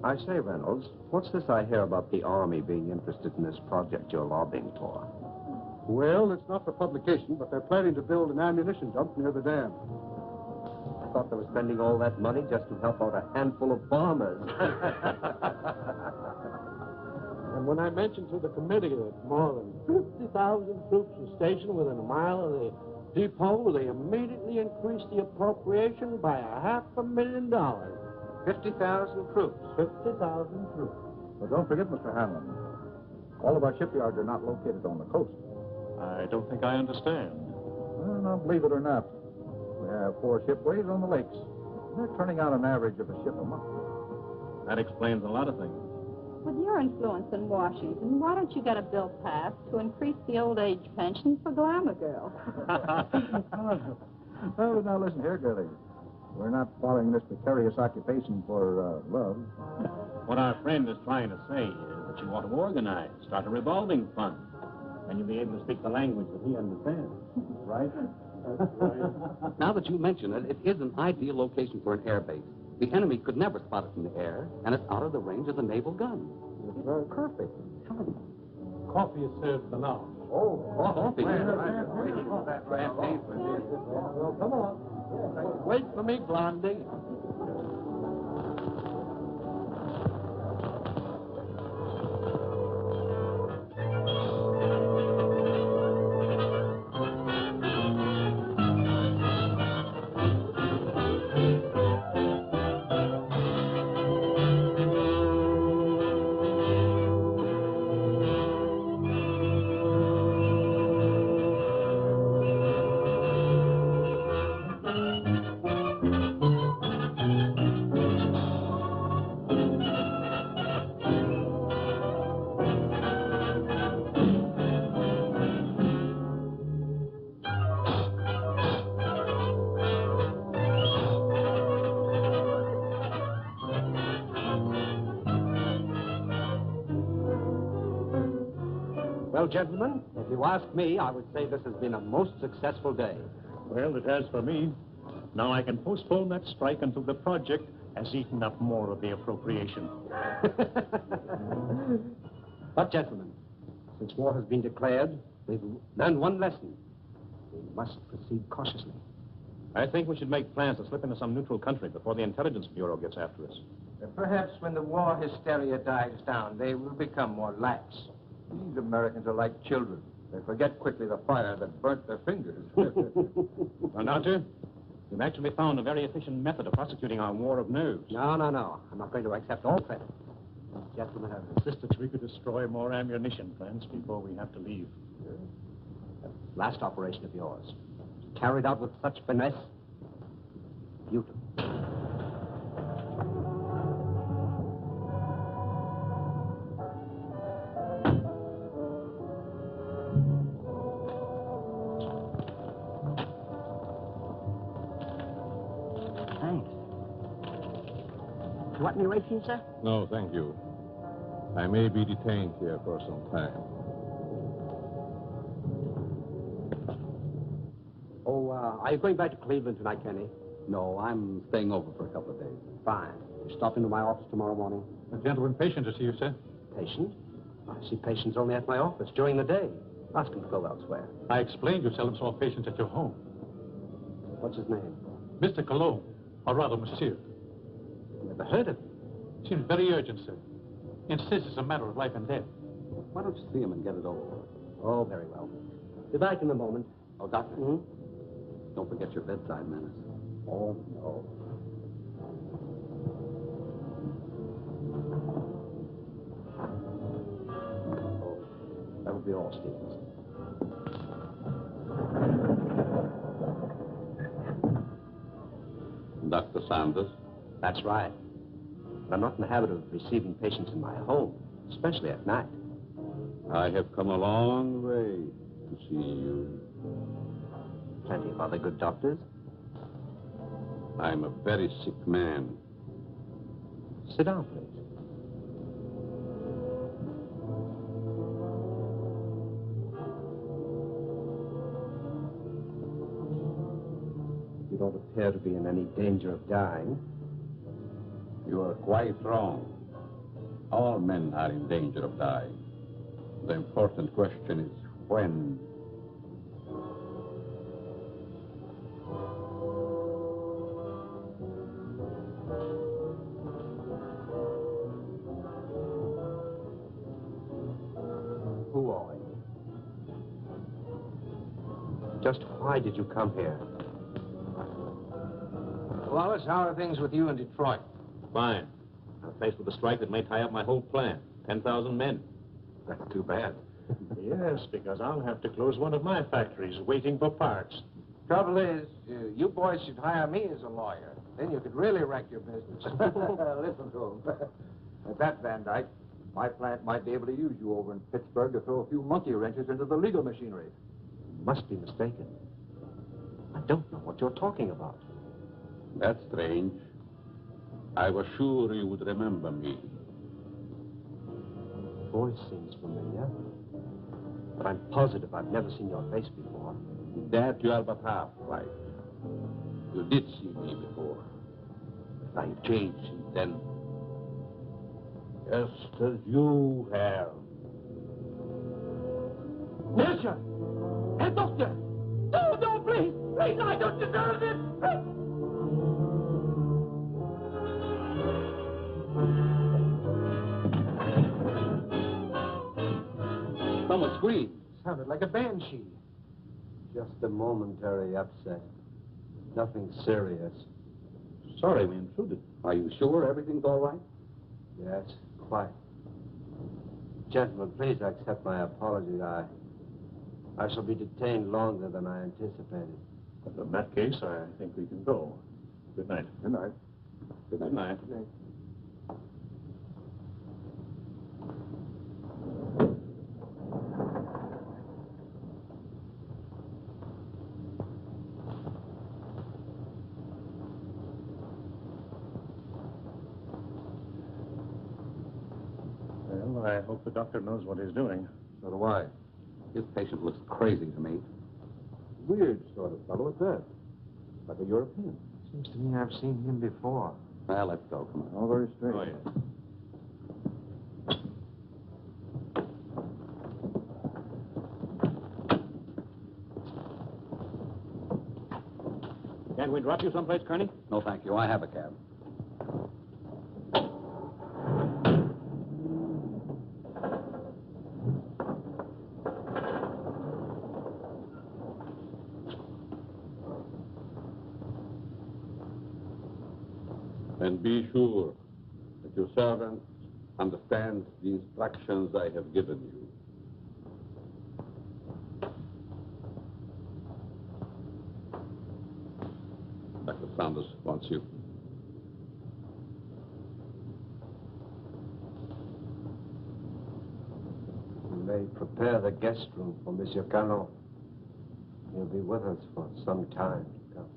I say, Reynolds, what's this I hear about the Army being interested in this project you're lobbying for? Well, it's not for publication, but they're planning to build an ammunition dump near the dam. I thought they were spending all that money just to help out a handful of farmers. And when I mentioned to the committee that more than 50,000 troops were stationed within a mile of the depot, they immediately increased the appropriation by $500,000. 50,000 troops. 50,000 troops. But don't forget, Mr. Hanlon, all of our shipyards are not located on the coast. I don't think I understand. Well, now, believe it or not, we have 4 shipways on the lakes. They're turning out an average of a ship a month. That explains a lot of things. With your influence in Washington, why don't you get a bill passed to increase the old age pension for glamour girls? Oh, now listen here, girlie. We're not following this precarious occupation for love. What our friend is trying to say is that you want to organize, start a revolving fund, and you'll be able to speak the language that he understands. Right? Now that you mention it, it is an ideal location for an air base. The enemy could never spot it in the air, and it's out of the range of the naval gun. It's perfect. Coffee is served for now. Coffee. Well, come on. Wait for me, Blondie. Well, gentlemen, if you ask me, I would say this has been a most successful day. Well, it has for me. Now I can postpone that strike until the project has eaten up more of the appropriation. But, gentlemen, since war has been declared, we've learned one lesson. We must proceed cautiously. I think we should make plans to slip into some neutral country before the Intelligence Bureau gets after us. Perhaps when the war hysteria dies down, they will become more lax. These Americans are like children. They forget quickly the fire that burnt their fingers. Well, Doctor, we've actually found a very efficient method of prosecuting our war of nerves. No. I'm not going to accept all credit. Gentlemen have insisted. We could destroy more ammunition plants before we have to leave. That last operation of yours, carried out with such finesse, beautiful. Thanks. You want any ration, sir? No, thank you. I may be detained here for some time. Oh, are you going back to Cleveland tonight, Kenny? No, I'm staying over for a couple of days. Fine. You stop into my office tomorrow morning? A gentleman patient to see you, sir. Patient? I see patients only at my office during the day. Ask him to go elsewhere. I explained you seldom saw patients at your home. What's his name? Mr. Cologne, or rather, monsieur. Never heard of him. Seems very urgent, sir. Insists it's a matter of life and death. Why don't you see him and get it over with? Oh, very well. Be back in a moment. Oh, Doctor, don't forget your bedside manners. Oh, no. Oh, that would be all, Stevens. Dr. Sanders? That's right. But I'm not in the habit of receiving patients in my home, especially at night. I have come a long way to see you. Plenty of other good doctors. I'm a very sick man. Sit down, please. You don't appear to be in any danger of dying. You are quite wrong. All men are in danger of dying. The important question is when. Who are you? Just why did you come here? Wallace, how are things with you in Detroit? Fine. I'm faced with a strike that may tie up my whole plant. 10,000 men. That's too bad. Yes, because I'll have to close one of my factories waiting for parts. Trouble is, you boys should hire me as a lawyer. Then you could really wreck your business. Listen to him. At that, Van Dyke, my plant might be able to use you over in Pittsburgh to throw a few monkey wrenches into the legal machinery. You must be mistaken. I don't know what you're talking about. That's strange. I was sure you would remember me. Voice seems familiar, but I'm positive I've never seen your face before. That you are but half right. You did see me before. But I changed since then. Just as you have. Nurse! Hey, doctor! No, please! Please, I don't deserve it! Someone screamed. Sounded like a banshee. Just a momentary upset. Nothing serious. Sorry we intruded. Are you sure everything's all right? Yes, quite. Gentlemen, please accept my apology. I shall be detained longer than I anticipated. In that case, I think we can go. Good night. Good night. Good night. Good night. Well, I hope the doctor knows what he's doing. So do I. This patient looks crazy to me. Weird sort of fellow at that. Like a European. Seems to me I've seen him before. Well, let's go. Come on. All very strange. Oh, yes. Can't we drop you someplace, Kearney? No, thank you. I have a cab. And be sure that your servant understands the instructions I have given you. Dr. Sanders wants you. You may prepare the guest room for Monsieur Canon. He'll be with us for some time to come.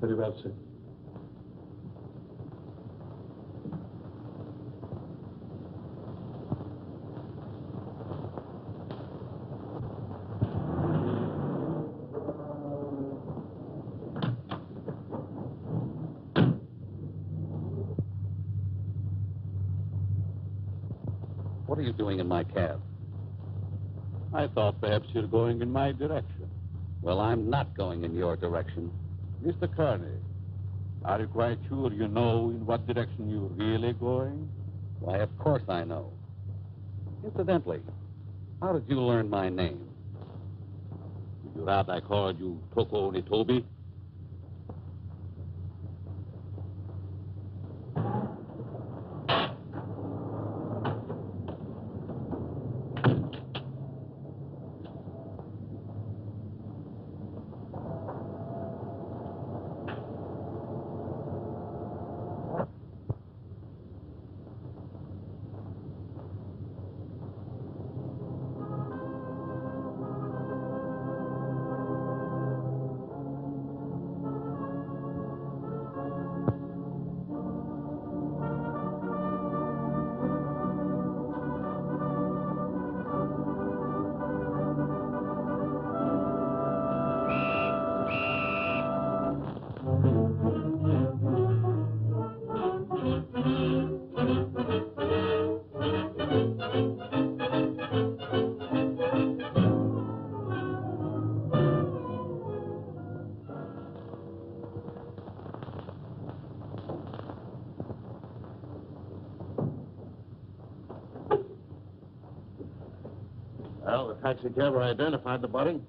Very well, sir. What are you doing in my cab? I thought perhaps you're going in my direction. Well, I'm not going in your direction. Mr. Carney, are you quite sure you know in what direction you're really going? Why, of course I know. Incidentally, how did you learn my name? Would you rather I called you Toko Nitobi? Well, the taxi cabber identified the body.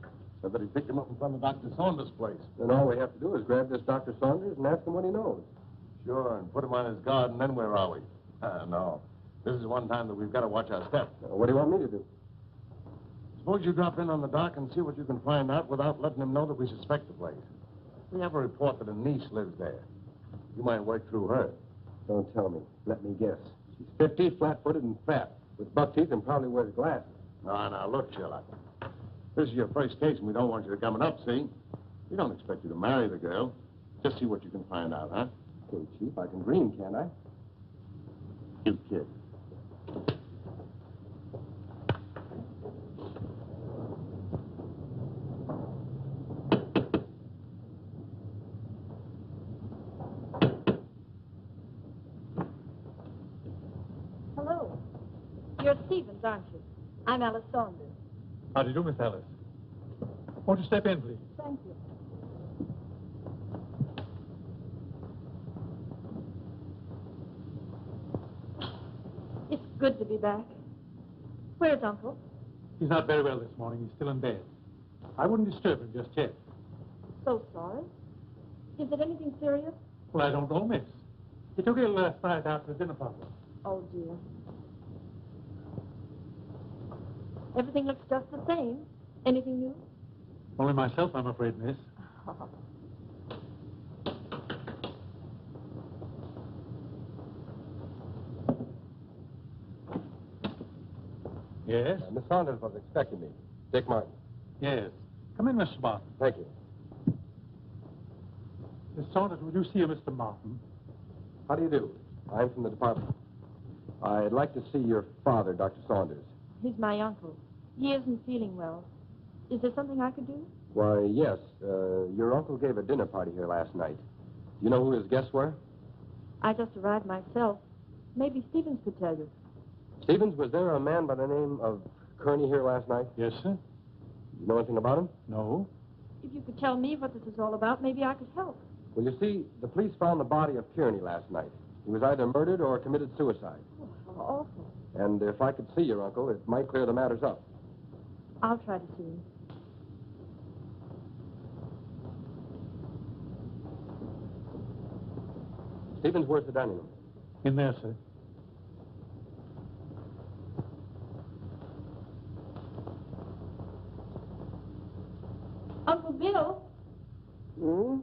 Said that he picked him up in front of Dr. Saunders' place. Then all we have to do is grab this Dr. Saunders and ask him what he knows. Sure, and put him on his guard, and then where are we? No. This is one time that we've got to watch our step. What do you want me to do? Suppose you drop in on the dock and see what you can find out without letting him know that we suspect the place. We have a report that a niece lives there. You might work through her. Don't tell me. Let me guess. She's 50, flat-footed, and fat, with buck teeth and probably wears glasses. Now, look, Sherlock. This is your first case, and we don't want you to coming up, see? We don't expect you to marry the girl. Just see what you can find out, huh? Okay, Chief, I can dream, can't I? You kid. Hello. You're Stevens, aren't you? I'm Alice Saunders. How do you do, Miss Alice? Won't you step in, please? Thank you. It's good to be back. Where's Uncle? He's not very well this morning. He's still in bed. I wouldn't disturb him just yet. So sorry. Is it anything serious? Well, I don't know, miss. He took ill last night after the dinner party. Oh, dear. Everything looks just the same. Anything new? Only myself, I'm afraid, miss. Yes? Miss Saunders was expecting me. Dick Martin. Yes. Come in, Mr. Martin. Thank you. Miss Saunders, would you see Mr. Martin? How do you do? I'm from the department. I'd like to see your father, Dr. Saunders. He's my uncle. He isn't feeling well. Is there something I could do? Why, yes. Your uncle gave a dinner party here last night. Do you know who his guests were? I just arrived myself. Maybe Stevens could tell you. Stevens, was there a man by the name of Kearney here last night? Yes, sir. You know anything about him? No. If you could tell me what this is all about, maybe I could help. Well, you see, the police found the body of Kearney last night. He was either murdered or committed suicide. Oh, how awful. And if I could see your uncle, it might clear the matters up. I'll try to see him. Stevens, where's the dining room? In there, sir. Uncle Bill? Hmm?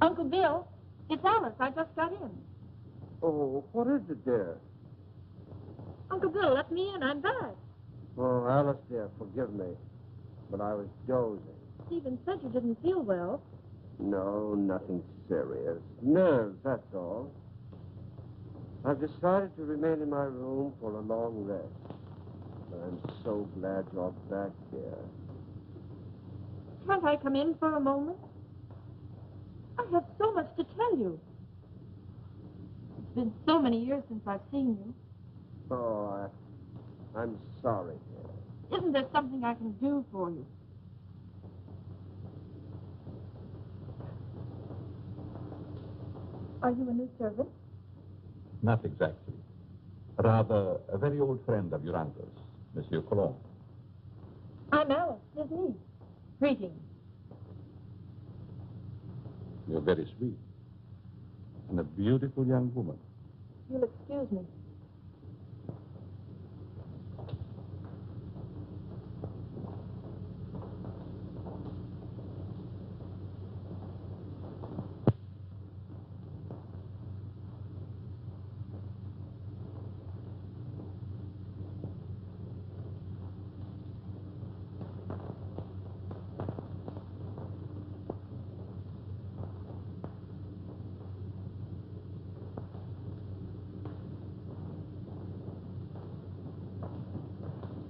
Uncle Bill, it's Alice. I just got in. Oh, what is it, dear? Uncle Bill, let me in. I'm back. Oh, Alice, dear, forgive me. But I was dozing. Stephen said you didn't feel well. No, nothing serious. Nerves, that's all. I've decided to remain in my room for a long rest. I'm so glad you're back, dear. Can't I come in for a moment? I have so much to tell you. It's been so many years since I've seen you. Oh, I'm sorry. Isn't there something I can do for you? Are you a new servant? Not exactly. Rather, a very old friend of your uncle's, Monsieur Cologne. I'm Alice, his niece. Greetings. You're very sweet. And a beautiful young woman. You'll excuse me.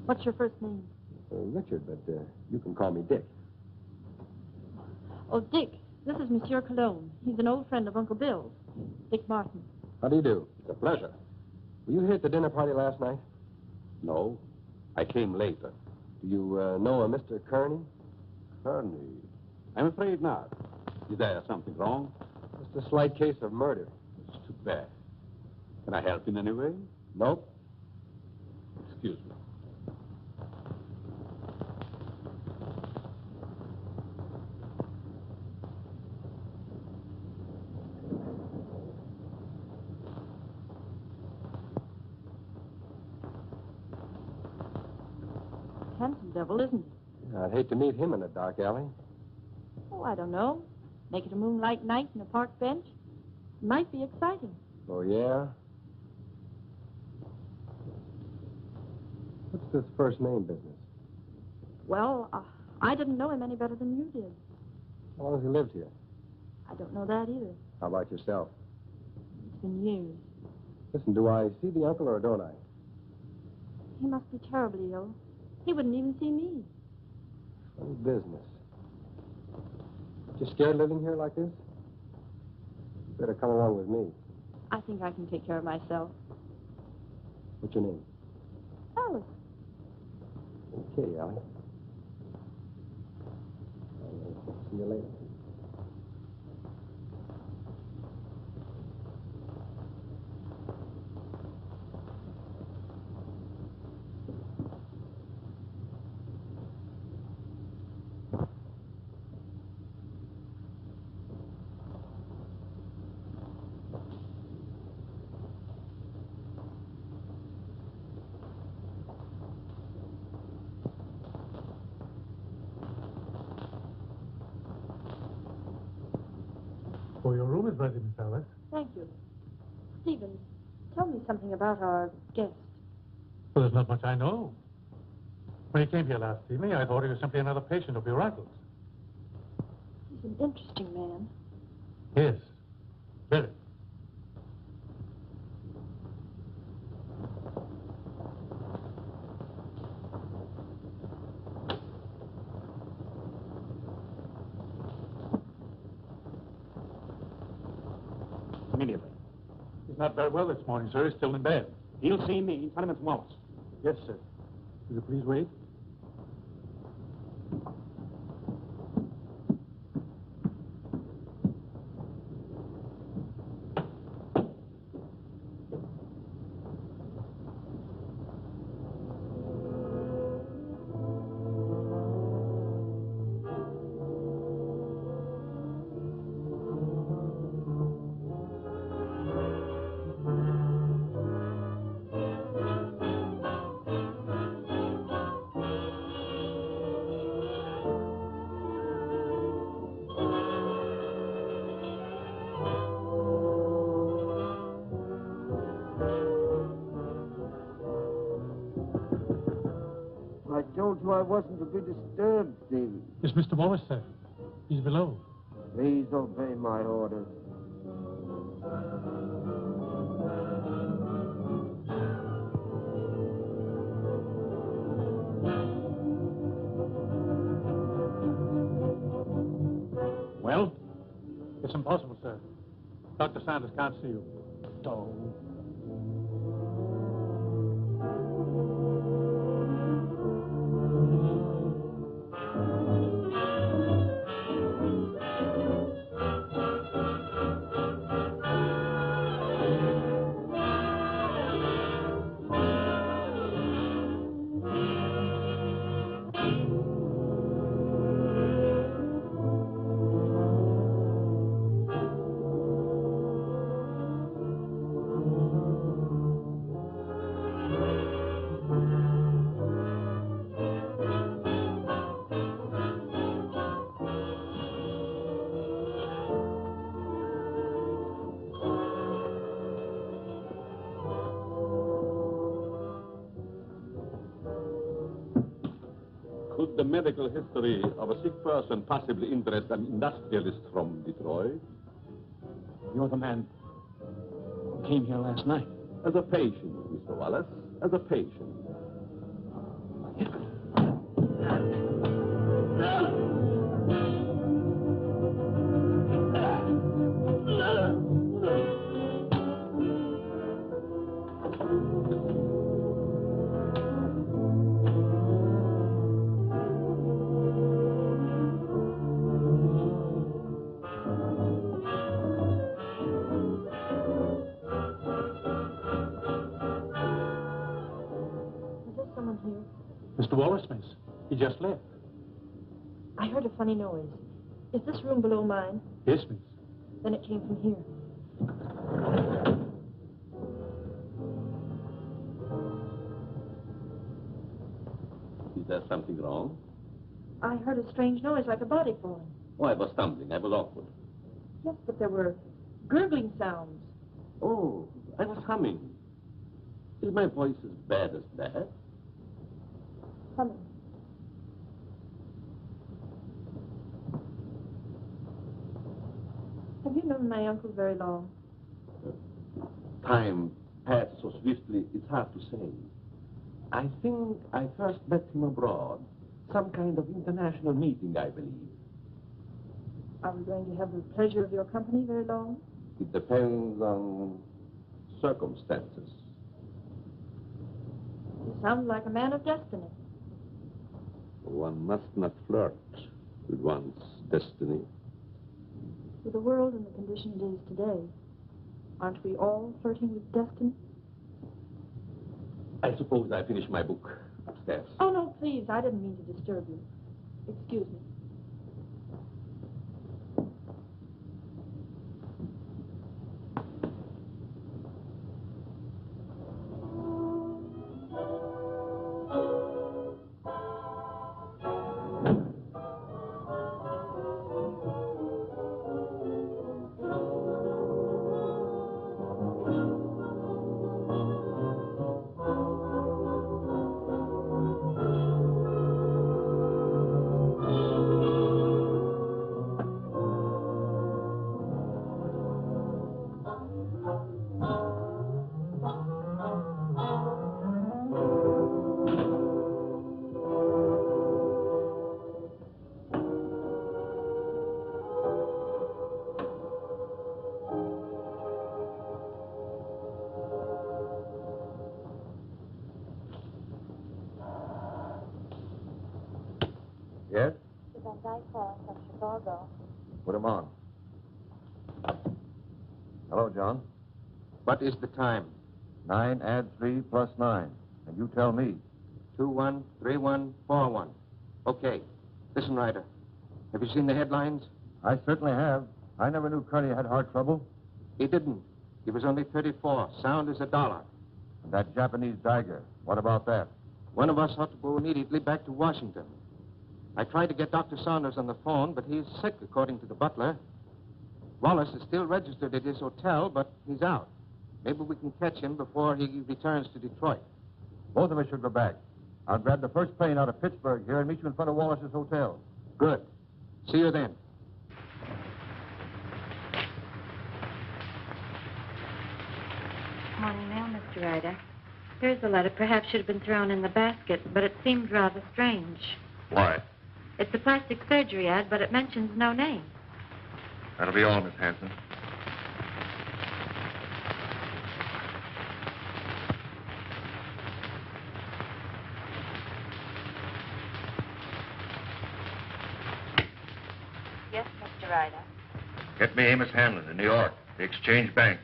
What's your first name? Richard, but you can call me Dick. Oh, Dick. This is Monsieur Cologne. He's an old friend of Uncle Bill's. Dick Martin. How do you do? It's a pleasure. Were you here at the dinner party last night? No, I came later. Do you know a Mr. Kearney? Kearney? I'm afraid not. Is there something wrong? Just a slight case of murder. It's too bad. Can I help in any way? Nope. Excuse me. Handsome devil, isn't he? I'd hate to meet him in a dark alley. Oh, I don't know. Make it a moonlight night in a park bench. Might be exciting. Oh, yeah? What's this first name business? Well, I didn't know him any better than you did. How long has he lived here? I don't know that either. How about yourself? It's been years. Listen, do I see the uncle or don't I? He must be terribly ill. He wouldn't even see me. Funny business. You scared living here like this? You better come along with me. I think I can take care of myself. What's your name? Alice. Okay, Allie. I'll see you later. Oh, your room is ready, Miss Alice. Thank you. Stevens, tell me something about our guest. Well, there's not much I know. When he came here last evening, I thought he was simply another patient of your uncle's. He's an interesting man. Yes, very. Immediately. He's not very well this morning, sir. He's still in bed. He'll see me. Tell him it's Wallace. Yes, sir. Will you please wait? I told you I wasn't to be disturbed, Stevie. It's Mr. Wallace, sir. He's below. Please obey my orders. Well? It's impossible, sir. Dr. Sanders can't see you. Oh. Could the medical history of a sick person possibly interest an industrialist from Detroit? You're the man who came here last night. As a patient, Mr. Wallace, as a patient. Mr. Wallace, miss. He just left. I heard a funny noise. Is this room below mine? Yes, miss. Then it came from here. Is there something wrong? I heard a strange noise like a body falling. Oh, I was stumbling. I was awkward. Yes, but there were gurgling sounds. Oh, I was humming. Is my voice as bad as that? Humming. Have you known my uncle very long? Time passed so swiftly, it's hard to say. I think I first met him abroad. Some kind of international meeting, I believe. Are we going to have the pleasure of your company very long? It depends on circumstances. You sound like a man of destiny. One must not flirt with one's destiny. With the world and the condition it is today, aren't we all flirting with destiny? I suppose I finished my book upstairs. Oh, no, please. I didn't mean to disturb you. Excuse me. Yes? The Van Dyke calling from Chicago. Put him on. Hello, John. What is the time? 9 add 3 plus 9. And you tell me. 213141. Okay. Listen, Ryder. Have you seen the headlines? I certainly have. I never knew Curly had heart trouble. He didn't. He was only 34. Sound as $1. And that Japanese dagger. What about that? One of us ought to go immediately back to Washington. I tried to get Dr. Saunders on the phone, but he's sick, according to the butler. Wallace is still registered at his hotel, but he's out. Maybe we can catch him before he returns to Detroit. Both of us should go back. I'll grab the first plane out of Pittsburgh here and meet you in front of Wallace's hotel. Good. See you then. Morning mail, Mr. Ryder. Here's the letter. Perhaps should have been thrown in the basket, but it seemed rather strange. Why? It's a plastic surgery ad, but it mentions no name. That'll be all, Miss Hanson. Yes, Mr. Ryder. Get me Amos Hanlon in New York, the Exchange Bank.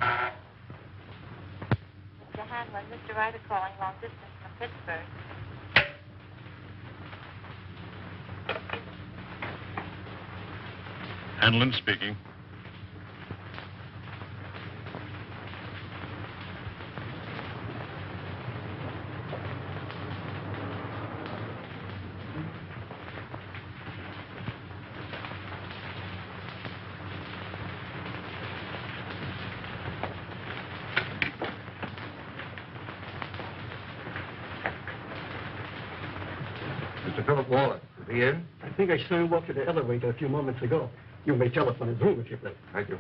Mr. Hanlon, Mr. Ryder calling long distance from Pittsburgh. Hanlon speaking. Mr. Philip Wallace, is he in? I think I saw him walk to the elevator a few moments ago. You may telephone his room if you please. Thank you.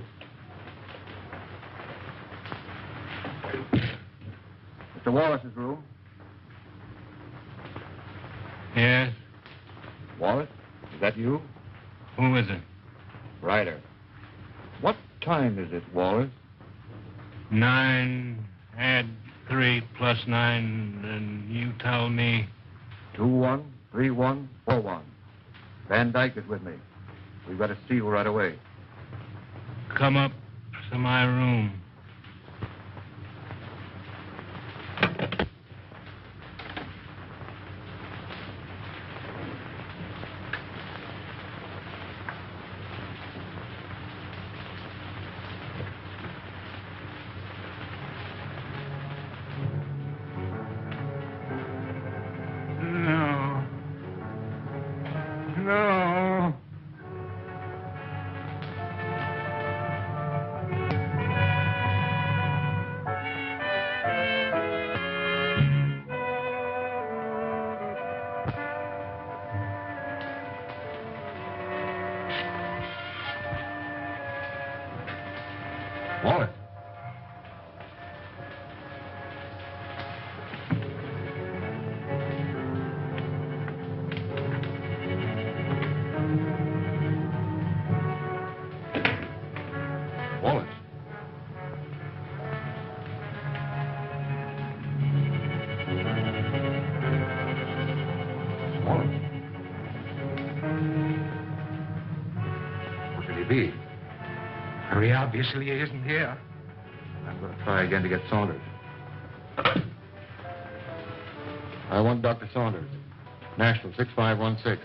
Mr. Wallace's room. Yes? Wallace, is that you? Who is it? Ryder. What time is it, Wallace? 9, add 3 plus 9, and you tell me... 213141. Van Dyke is with me. We've got to see you right away. Come up to my room. No. No. Wallace. Wallace. Wallace. Where could he be? Very obviously he isn't here. I'm going to try again to get Saunders. I want Dr. Saunders. National 6516.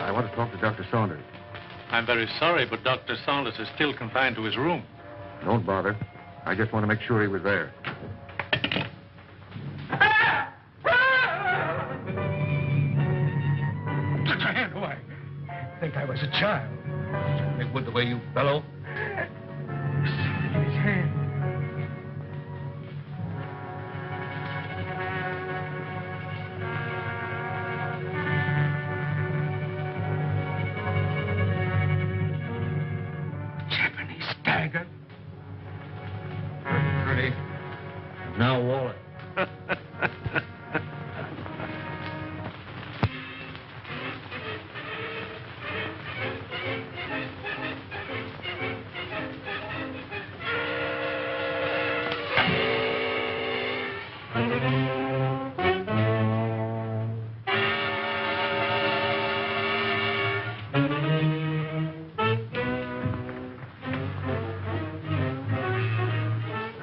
I want to talk to Dr. Saunders. I'm very sorry, but Dr. Saunders is still confined to his room. Don't bother. I just want to make sure he was there. Put your hand away. I think I was a child. It would the way you bellow. His hand. Japanese dagger. Pretty. Now Wallace.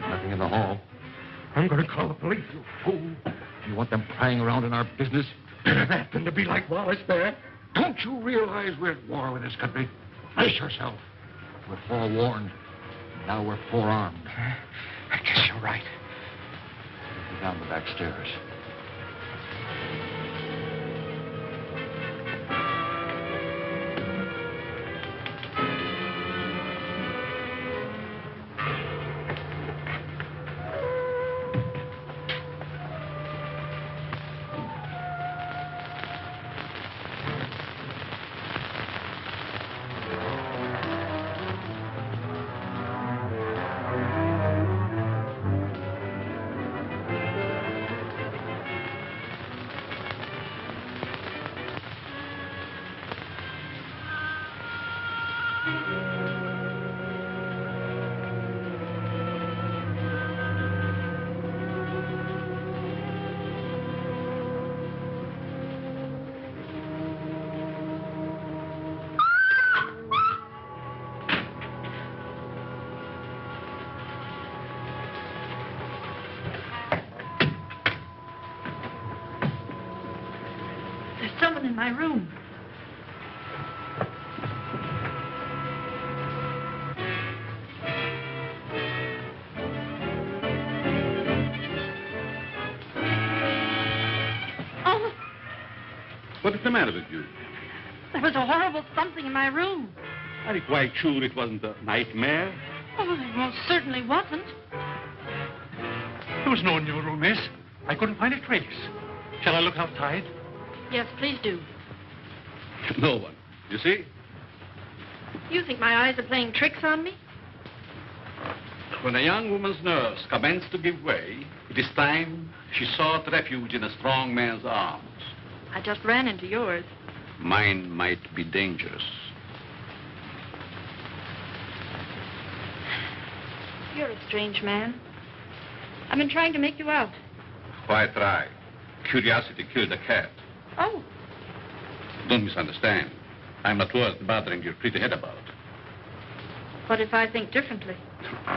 Nothing in the hall. I'm going to call the police, you fool. You want them prying around in our business? Better that than to be like Wallace there. Don't you realize we're at war with this country? Brace yourself. We're forewarned. Now we're forearmed. I guess you're right. Down the back stairs. There's someone in my room. Oh, What is the matter with you? there was a horrible something in my room. Are you quite sure it wasn't a nightmare? Oh, it most certainly wasn't. There was no one in your room, miss. I couldn't find a trace. Shall I look outside? Yes, please do. No one. You see? You think my eyes are playing tricks on me? When a young woman's nerves commence to give way, it is time she sought refuge in a strong man's arms. I just ran into yours. Mine might be dangerous. You're a strange man. I've been trying to make you out. Why try? Curiosity killed a cat. Oh, Don't misunderstand. I'm not worth bothering your pretty head about. but if I think differently?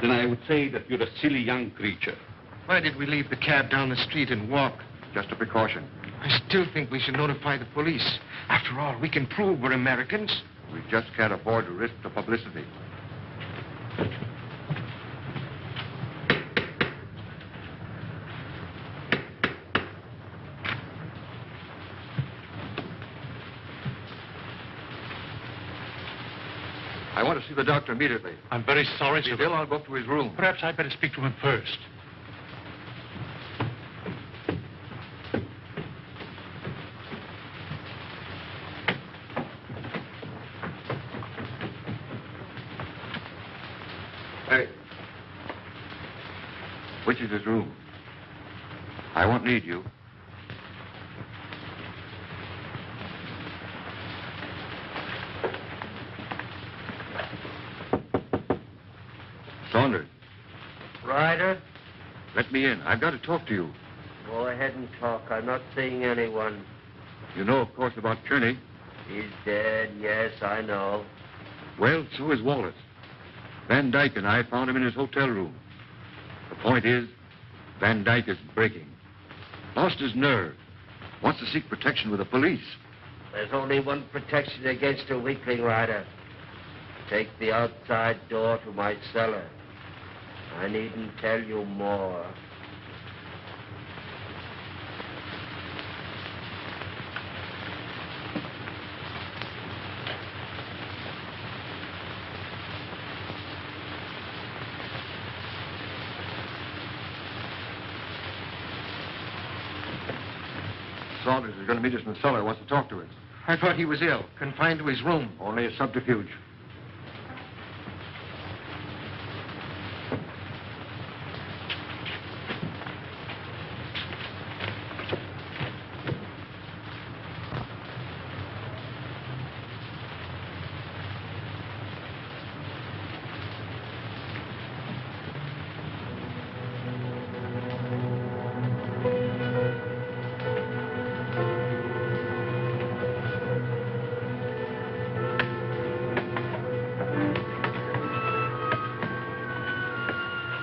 Then I would say that you're a silly young creature. Why did we leave the cab down the street and walk? Just a precaution. I still think we should notify the police. After all, we can prove we're Americans. We just can't afford to risk the publicity. I want to see the doctor immediately. I'm very sorry, sir. Bill, I'll go up to his room. Perhaps I'd better speak to him first. Hey. Which is his room? I won't need you. Saunders, Ryder, let me in. I've got to talk to you. go ahead and talk. I'm not seeing anyone. You know, of course, about Kearney. He's dead, yes, I know. Well, so is Wallace. Van Dyke and I found him in his hotel room. The point is, Van Dyke is breaking. Lost his nerve. Wants to seek protection with the police. There's only one protection against a weakling, Ryder. Take the outside door to my cellar. I needn't tell you more. Saunders is going to meet us in the cellar. Wants to talk to us. I thought he was ill, confined to his room. Only a subterfuge.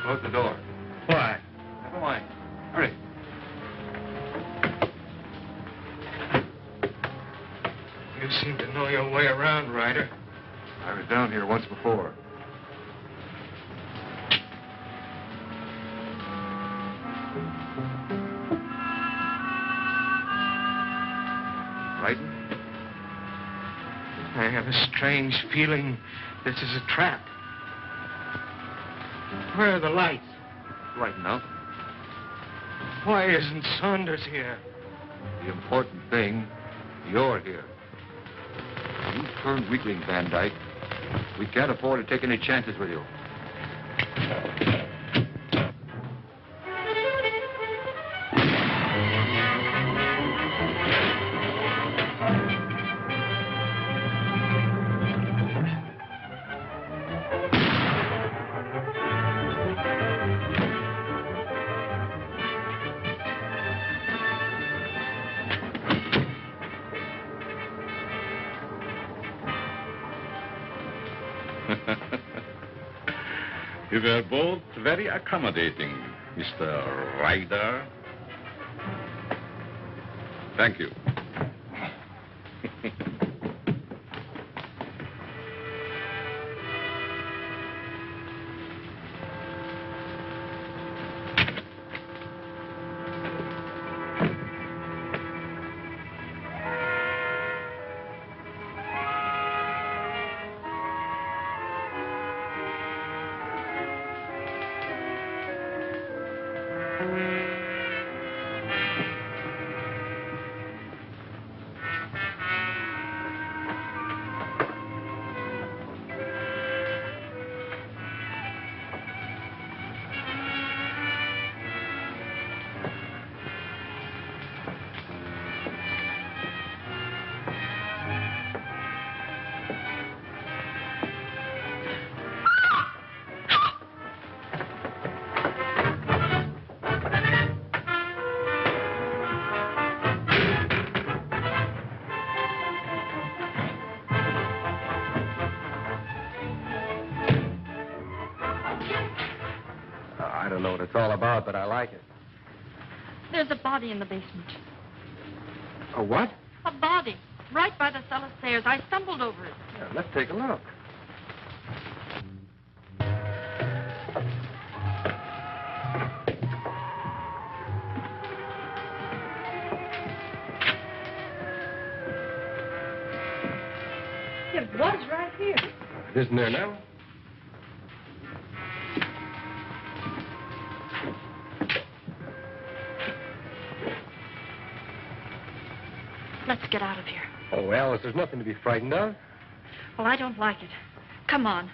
Close the door. Why? Never mind. Hurry. You seem to know your way around, Ryder. I was down here once before. Frightened? I have a strange feeling this is a trap. Where are the lights? Right enough. Why isn't Saunders here? The important thing, you're here. You turned weakling, Van Dyke. We can't afford to take any chances with you. You were both very accommodating, Mr. Ryder. Thank you. I don't know what it's all about, but I like it. There's a body in the basement. A what? A body. Right by the cellar stairs. I stumbled over it. Yeah, let's take a look. It was right here. It isn't there now? Let's get out of here. Oh, Alice, there's nothing to be frightened of. Well, I don't like it. Come on.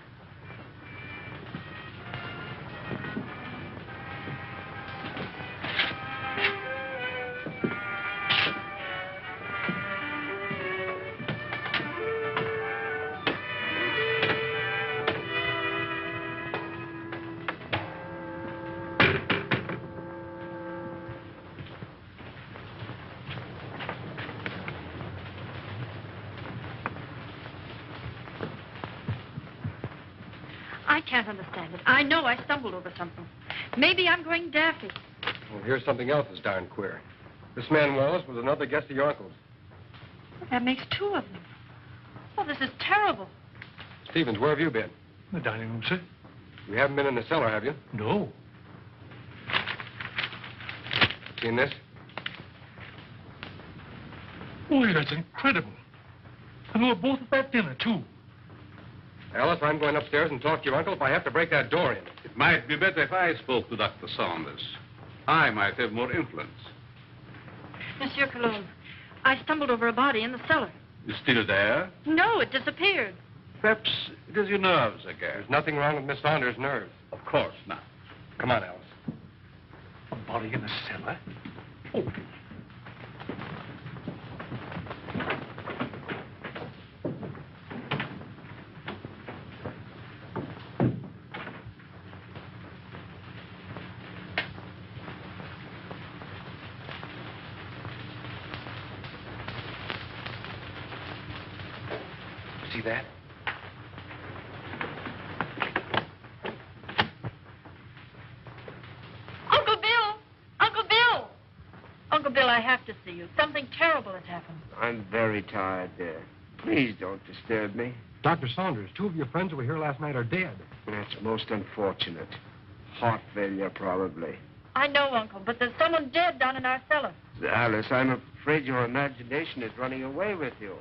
I can't understand it. I know I stumbled over something. Maybe I'm going daffy. Well, here's something else that's darn queer. This man Wallace was another guest of your uncle's. That makes two of them. Oh, this is terrible. Stevens, where have you been? The dining room, sir. You haven't been in the cellar, have you? No. Seen this? Boy, that's incredible. And we were both at that dinner, too. Alice, I'm going upstairs and talk to your uncle if I have to break that door in. It might be better if I spoke to Dr. Saunders. I might have more influence. Monsieur Cologne, I stumbled over a body in the cellar. You still there? No, it disappeared. Perhaps it is your nerves again. There's nothing wrong with Miss Saunders' nerves. Of course not. Come on, Alice. A body in the cellar? Oh. See that? Uncle Bill! Uncle Bill! Uncle Bill, I have to see you. Something terrible has happened. I'm very tired, dear. Please don't disturb me. Dr. Saunders, two of your friends who were here last night are dead. That's most unfortunate. Heart failure, probably. I know, Uncle, but there's someone dead down in our cellar. Alice, I'm afraid your imagination is running away with you.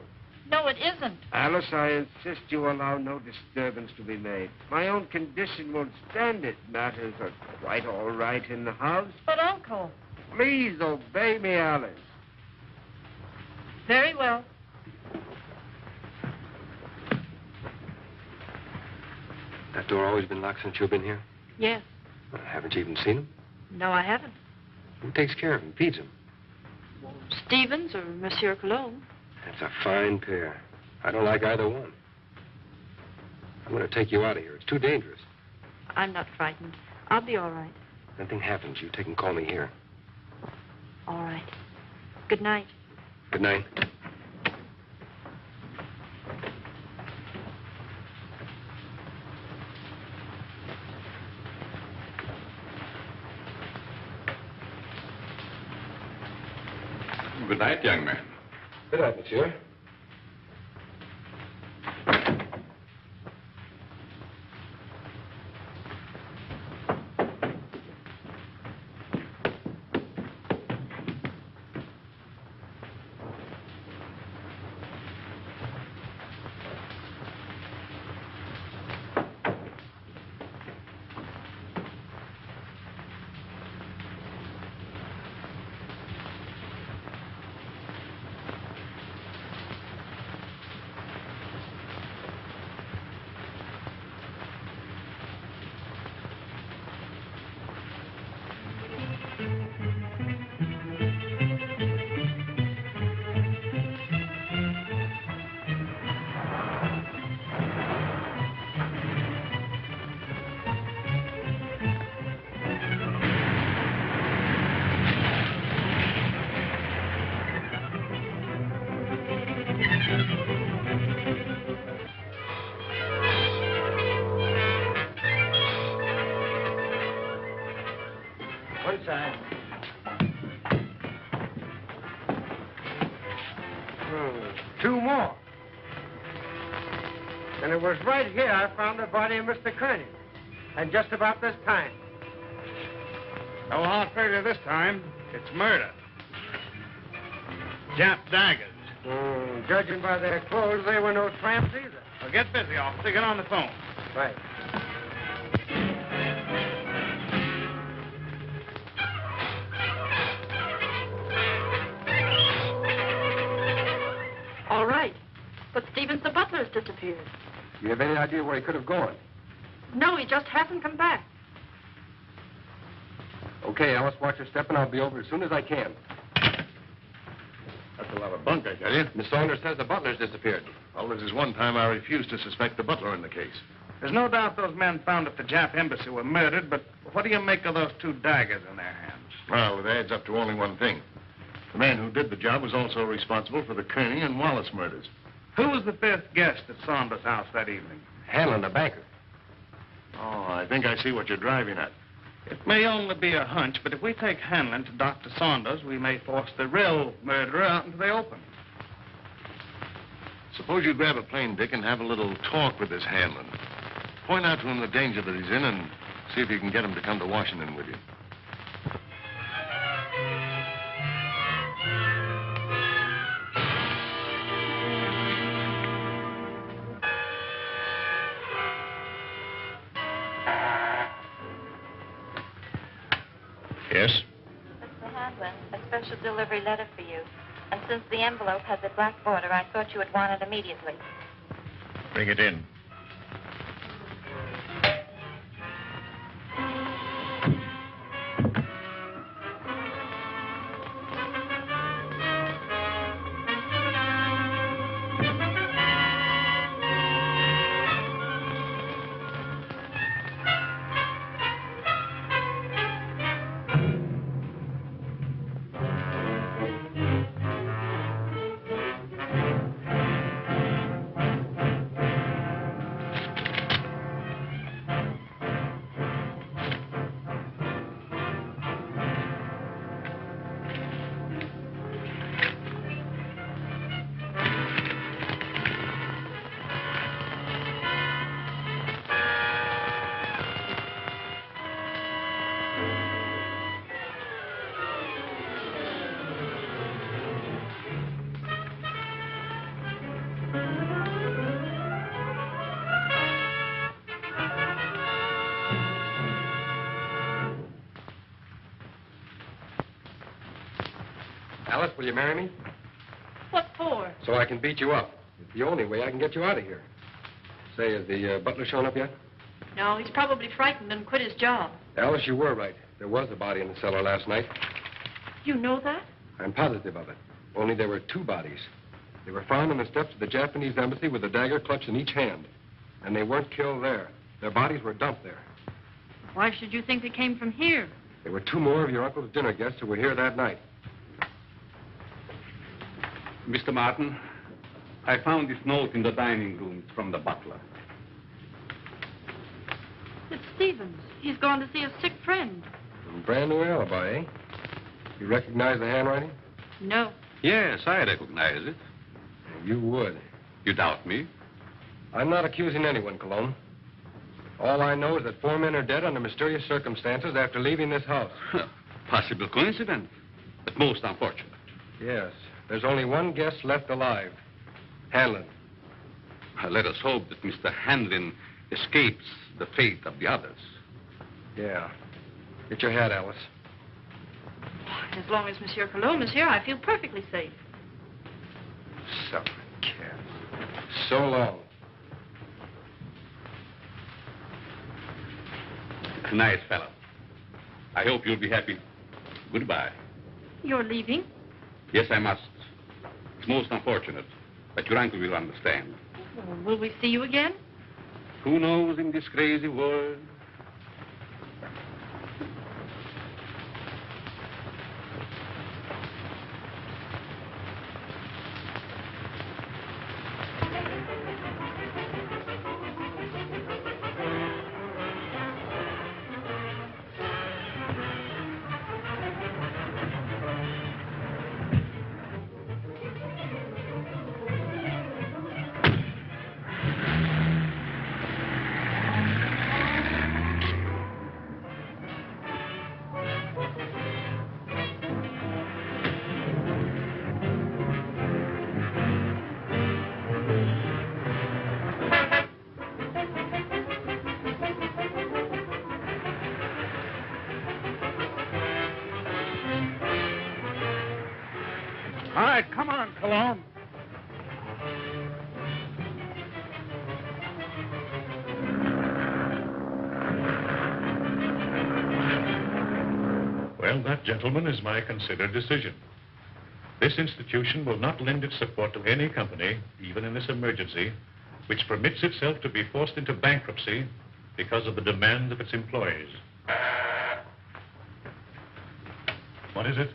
No, it isn't. Alice, I insist you allow no disturbance to be made. My own condition won't stand it. Matters are quite all right in the house. But, Uncle... Please obey me, Alice. Very well. That door always been locked since you've been here? Yes. Haven't you even seen him? No, I haven't. Who takes care of him, feeds him? Stevens or Monsieur Cologne. That's a fine pair. I don't like either one. I'm going to take you out of here. It's too dangerous. I'm not frightened. I'll be all right. If anything happens, you take and call me here. All right. Good night. Good night. Good night, young man. Good night, monsieur. One side. Two more. And it was right here I found the body of Mr. Kearney. And just about this time. No hard failure this time. It's murder. Jap daggers. Judging by their clothes, they were no tramps either. Well, get busy, officer. Get on the phone. Right. All right. But Stevens, the butler, has disappeared. You have any idea where he could have gone? No, he just hasn't come back. Okay, Alice, watch your step, and I'll be over as soon as I can. That's a lot of bunk, I tell you. Miss Saunders says the butler's disappeared. Well, this is one time I refused to suspect the butler in the case. There's no doubt those men found at the Jap embassy were murdered, but what do you make of those two daggers in their hands? Well, it adds up to only one thing. The man who did the job was also responsible for the Kearney and Wallace murders. Who was the fifth guest at Saunders' house that evening? Hanlon, the banker. Oh, I think I see what you're driving at. It may only be a hunch, but if we take Hanlon to Dr. Saunders, we may force the real murderer out into the open. Suppose you grab a plane, Dick, and have a little talk with this Hanlon. Point out to him the danger that he's in and see if you can get him to come to Washington with you. Yes? Mr. Hanlon, a special delivery letter for you. And since the envelope has a black border, I thought you would want it immediately. Bring it in. Alice, will you marry me? What for? So I can beat you up. It's the only way I can get you out of here. Say, has the butler shown up yet? No, he's probably frightened and quit his job. Alice, you were right. There was a body in the cellar last night. You know that? I'm positive of it. Only there were two bodies. They were found on the steps of the Japanese embassy with a dagger clutched in each hand. And they weren't killed there. Their bodies were dumped there. Why should you think they came from here? There were two more of your uncle's dinner guests who were here that night. Mr. Martin, I found this note in the dining room from the butler. It's Stevens. He's gone to see a sick friend. Brand new alibi, eh? You recognize the handwriting? No. Yes, I recognize it. You would. You doubt me? I'm not accusing anyone, Cologne. All I know is that 4 men are dead under mysterious circumstances after leaving this house. Possible coincidence, but most unfortunate. Yes. There's only one guest left alive. Hanlon. Let us hope that Mr. Hanlon escapes the fate of the others. Yeah. Get your hat, Alice. As long as Monsieur Cologne is here, I feel perfectly safe. Suffering cat. So long. Nice fellow. I hope you'll be happy. Goodbye. You're leaving? Yes, I must. It's most unfortunate, but your uncle will understand. Well, will we see you again? Who knows in this crazy world? All right, come on, Cologne. Well, that, gentlemen, is my considered decision. This institution will not lend its support to any company, even in this emergency, which permits itself to be forced into bankruptcy because of the demand of its employees. What is it?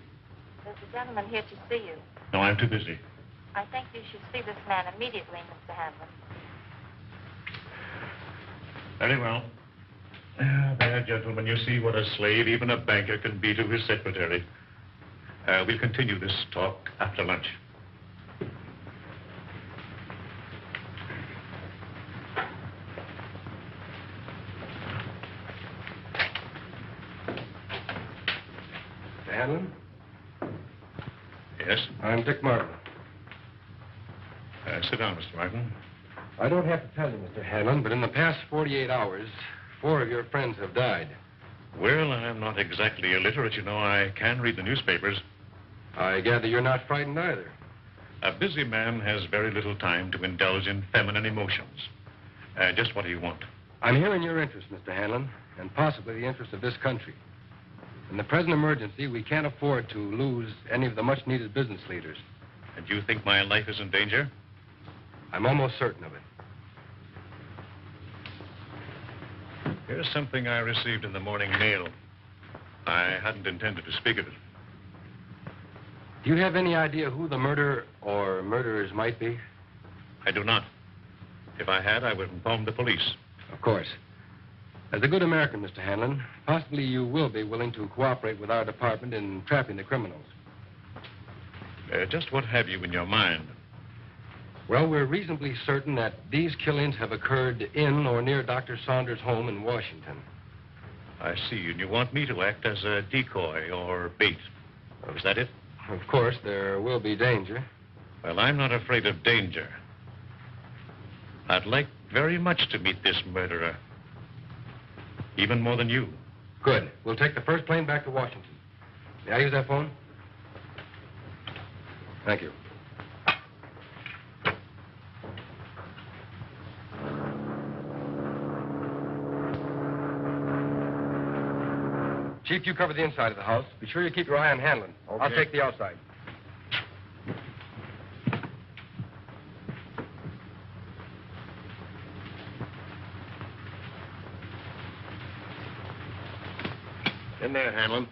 There's a gentleman here to see you. No, I'm too busy. I think you should see this man immediately, Mr. Hanlon. Very well. There, gentlemen, you see what a slave even a banker can be to his secretary. We'll continue this talk after lunch. Mr. Hanlon? Yes? I'm Dick Martin. Sit down, Mr. Martin. I don't have to tell you, Mr. Hanlon, but in the past 48 hours, 4 of your friends have died. Well, I'm not exactly illiterate, you know. I can read the newspapers. I gather you're not frightened either. A busy man has very little time to indulge in feminine emotions. Just what do you want? I'm here in your interest, Mr. Hanlon, and possibly the interest of this country. In the present emergency, we can't afford to lose any of the much-needed business leaders. And you think my life is in danger? I'm almost certain of it. Here's something I received in the morning mail. I hadn't intended to speak of it. Do you have any idea who the murderer or murderers might be? I do not. If I had, I would inform the police. Of course. As a good American, Mr. Hanlon, possibly you will be willing to cooperate with our department in trapping the criminals. Just what have you in your mind? Well, we're reasonably certain that these killings have occurred in or near Dr. Saunders' home in Washington. I see, and you want me to act as a decoy or bait. Is that it? Of course, there will be danger. Well, I'm not afraid of danger. I'd like very much to meet this murderer. Even more than you. Good. We'll take the first plane back to Washington. May I use that phone? Thank you. Chief, you cover the inside of the house. Be sure you keep your eye on Hanlon. Okay. I'll take the outside. In there, Hanlon.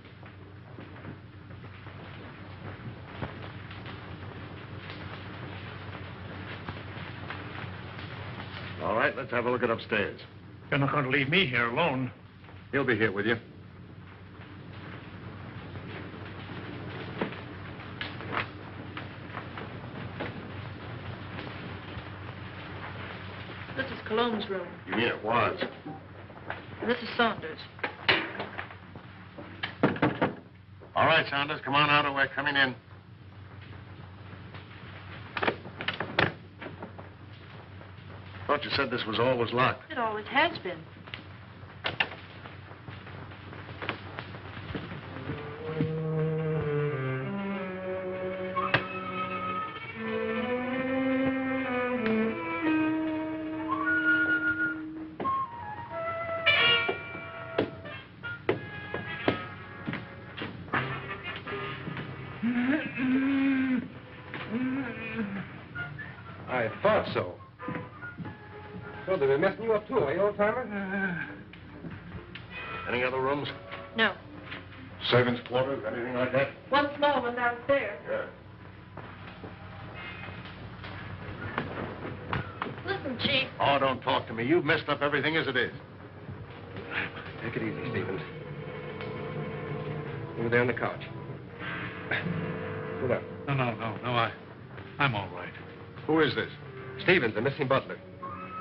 All right, let's have a look at upstairs. You're not going to leave me here alone. He'll be here with you. This is Cologne's room. You mean it was? And this is Saunders. All right, Saunders, come on out or we're coming in. Thought you said this was always locked. It always has been. I thought so. So they've been messing you up too, eh, old-timer? Any other rooms? No. Servants' quarters, anything like that? One small one downstairs. Yeah. Listen, Chief. Oh, don't talk to me. You've messed up everything as it is. Take it easy, Stevens. Over there on the couch. Sit up. No, I'm all right. Who is this? Stevens, the missing butler.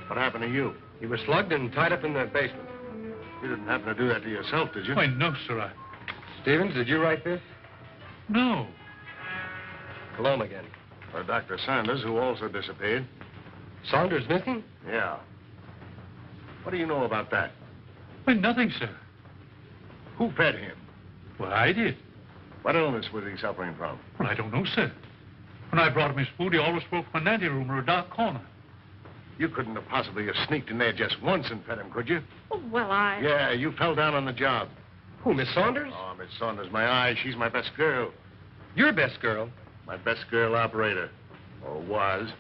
What happened to you? He was slugged and tied up in the basement. You didn't happen to do that to yourself, did you? Why, no, sir. Stevens, did you write this? No. Cologne again. For Dr. Saunders, who also disappeared. Saunders missing? Yeah. What do you know about that? Why, nothing, sir. Who fed him? Well, I did. What illness was he suffering from? Well, I don't know, sir. When I brought him his food, he always spoke from an anteroom or a dark corner. You couldn't have possibly have sneaked in there just once and fed him, could you? Oh, well, I... Yeah, you fell down on the job. Who, Miss Saunders? Oh, Miss Saunders, my eye. She's my best girl. Your best girl? My best girl operator. Or was.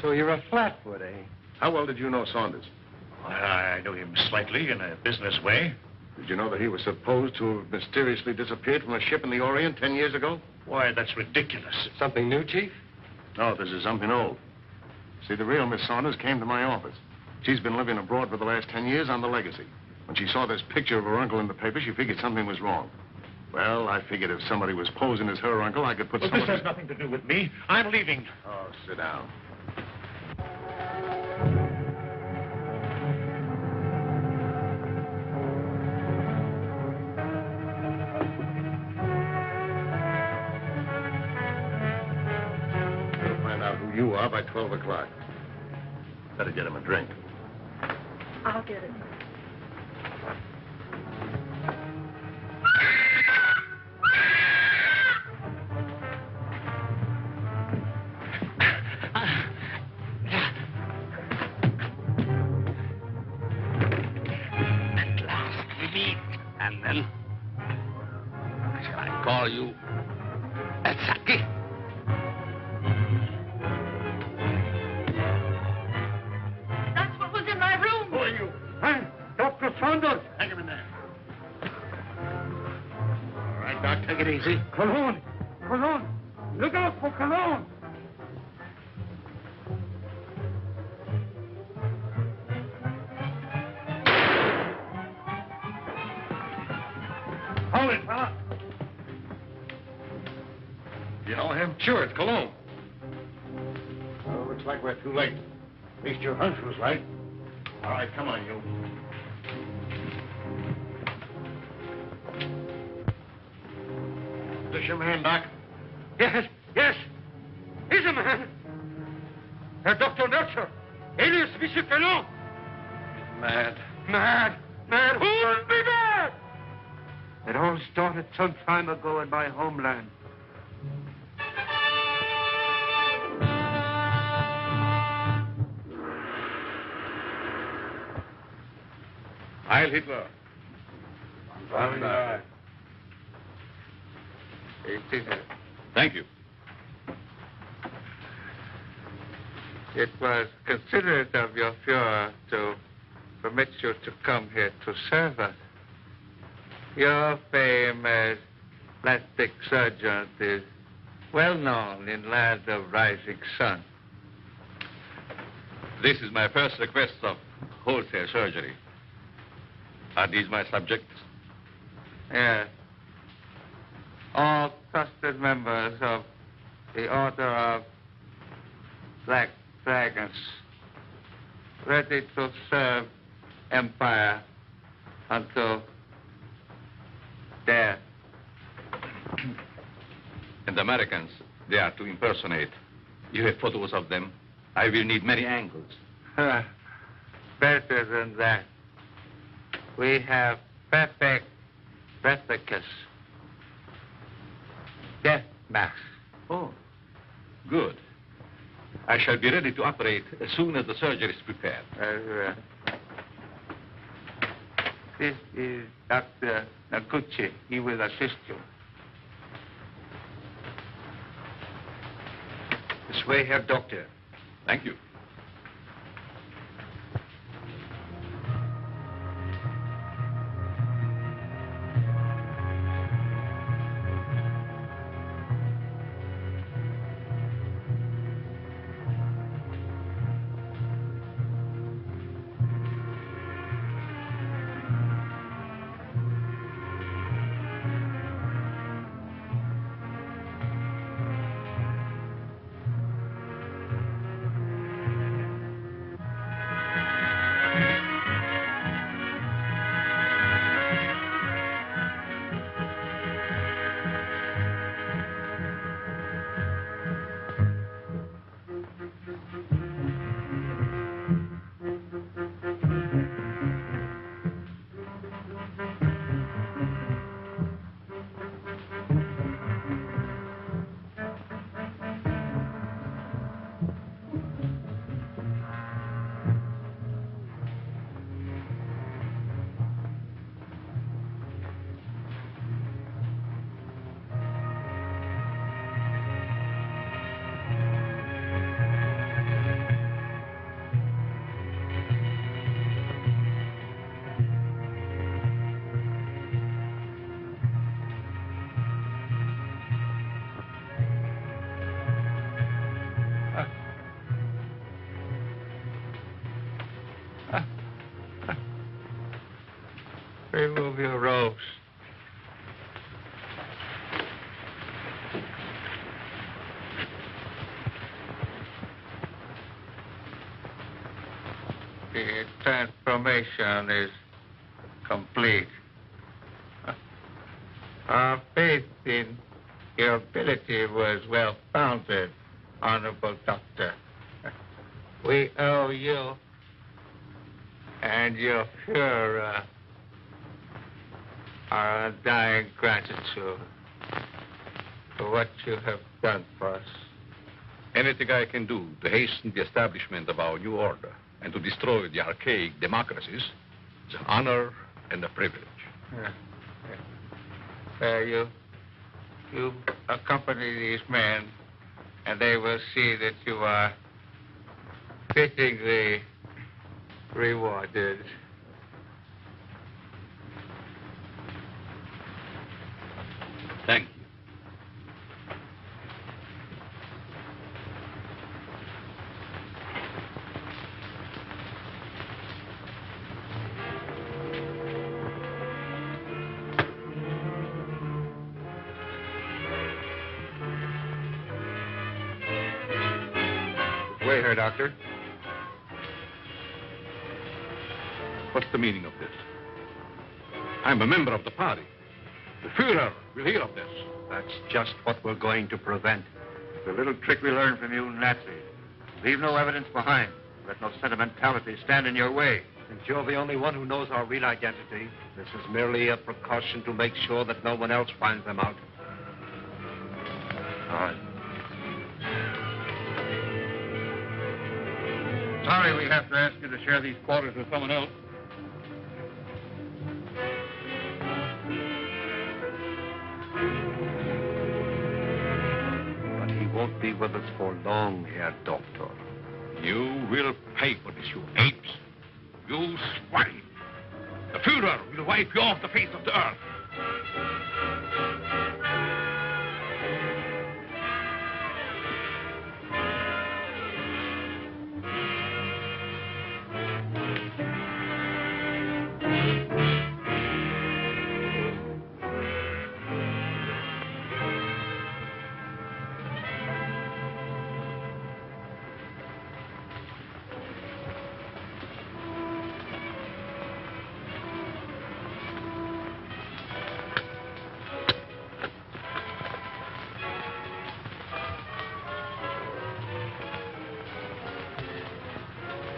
So you're a flatfoot, eh? How well did you know Saunders? I knew him slightly in a business way. Did you know that he was supposed to have mysteriously disappeared from a ship in the Orient 10 years ago? Why, that's ridiculous. Something new, Chief? No, this is something old. See, the real Miss Saunders came to my office. She's been living abroad for the last 10 years on the legacy. When she saw this picture of her uncle in the paper, she figured something was wrong. Well, I figured if somebody was posing as her uncle, I could put Well, someone... this has nothing to do with me. I'm leaving. Oh, sit down. We'll find out who you are by 12 o'clock. Better get him a drink. I'll get it. At last we meet. And then, shall I call you Saki? That's what was in my room. Who are you? Hey, Dr. Saunders. Take him in there. All right, Doc, take it easy. Cologne. Cologne. Look out for Cologne. Hold it, fella. You know him? Sure, it's Cologne. Well, looks like we're too late. At least your hunch was right. All right, come on, you. Is this your man, Doc? Yes, yes. He's a man. Dr. Nurture, alias Monsieur Cologne. Mad. Mad. Mad. Who would be mad? It all started some time ago in my homeland. Heil Hitler. Thank you. It was considerate of your Fuhrer to permit you to come here to serve us. Your fame as plastic surgeon is well known in land of rising sun. This is my first request of wholesale surgery. Are these my subjects? Yes. All trusted members of the Order of Black Dragons. ready to serve empire until death. And the Americans, they are to impersonate. You have photos of them. I will need many angles. Better than that. We have perfect replicas. Death masks. Oh, good. I shall be ready to operate as soon as the surgery is prepared. This is Dr. Noguchi. He will assist you. This way, Herr Doctor. Thank you. Remove your robes. The transformation is complete. Our faith in your ability was well founded, Honorable Doctor. We owe you and your Fuhrer our undying gratitude for what you have done for us. Anything I can do to hasten the establishment of our new order and to destroy the archaic democracies is an honor and a privilege. You accompany these men, and they will see that you are fittingly rewarded. Thank you. This way, Herr Doctor. What's the meaning of this? I'm a member of the party. The Fuhrer will hear of this. That's just what we're going to prevent. The little trick we learned from you Nazis. Leave no evidence behind. Let no sentimentality stand in your way. Since you're the only one who knows our real identity, this is merely a precaution to make sure that no one else finds them out. All right. Sorry we have to ask you to share these quarters with someone else. But he won't be with us for long, Herr Doctor. You will pay for this, you apes. You swine. The Fuhrer will wipe you off the face of the earth.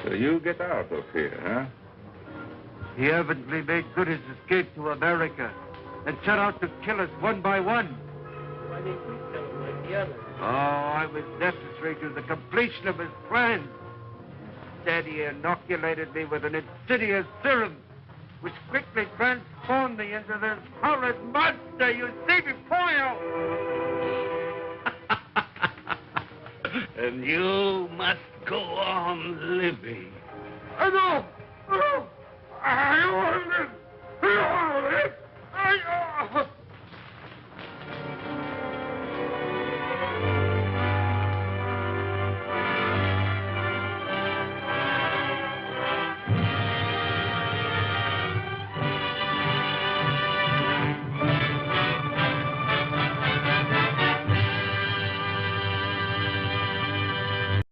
So you get out of here, huh? He evidently made good his escape to America and set out to kill us one by one. Why didn't you kill him like the others? Oh, I was necessary to the completion of his plan. Instead, he inoculated me with an insidious serum, which quickly transformed me into this horrid monster you see before you. And you must go on living. No! I want to